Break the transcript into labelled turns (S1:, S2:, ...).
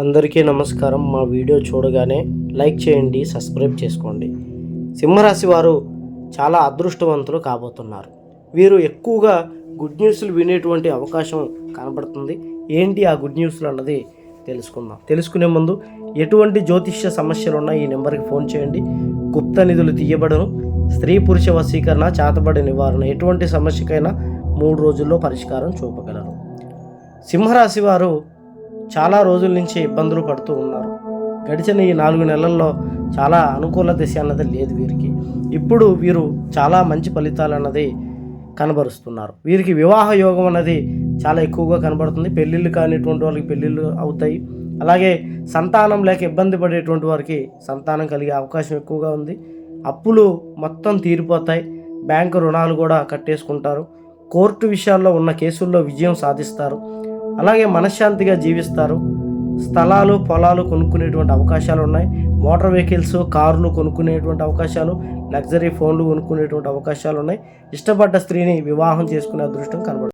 S1: అందరికీ నమస్కారం. మా వీడియో చూడగానే లైక్ చేయండి, సబ్స్క్రైబ్ చేసుకోండి. సింహరాశి వారు చాలా అదృష్టవంతులు కాబోతున్నారు. వీరు ఎక్కువగా గుడ్ న్యూస్లు వినేటువంటి అవకాశం కనబడుతుంది. ఏంటి ఆ గుడ్ న్యూస్లు అన్నది తెలుసుకుందాం. తెలుసుకునే ముందు ఎటువంటి జ్యోతిష్య సమస్యలున్నా ఈ నెంబర్కి ఫోన్ చేయండి. గుప్త నిధులు తీయబడను. స్త్రీ పురుష వశీకరణ, చేతబడి నివారణ, ఎటువంటి సమస్యకైనా 3 రోజుల్లో పరిష్కారం చూపగలరు. సింహరాశి వారు చాలా రోజుల నుంచి ఇబ్బందులు పడుతూ ఉన్నారు. గడిచిన ఈ 4 నెలల్లో చాలా అనుకూల దిశ అన్నది లేదు వీరికి. ఇప్పుడు వీరు చాలా మంచి ఫలితాలు అన్నది కనబరుస్తున్నారు. వీరికి వివాహ యోగం అన్నది చాలా ఎక్కువగా కనబడుతుంది. పెళ్ళిళ్ళు కానిటువంటి వాళ్ళకి పెళ్ళిళ్ళు అవుతాయి. అలాగే సంతానం లేక ఇబ్బంది పడేటువంటి వారికి సంతానం కలిగే అవకాశం ఎక్కువగా ఉంది. అప్పులు మొత్తం తీరిపోతాయి. బ్యాంకు రుణాలు కూడా కట్టేసుకుంటారు. కోర్టు విషయాల్లో ఉన్న కేసుల్లో విజయం సాధిస్తారు. అలాగే మనశ్శాంతిగా జీవిస్తారు. స్థలాలు, పొలాలు కొనుక్కునేటువంటి అవకాశాలు ఉన్నాయి. మోటార్ వెహికల్స్, కార్లు కొనుక్కునేటువంటి అవకాశాలు, లగ్జరీ ఫోన్లు కొనుక్కునేటువంటి అవకాశాలు ఉన్నాయి. ఇష్టపడ్డ స్త్రీని వివాహం చేసుకునే అదృష్టం కనబడుతుంది.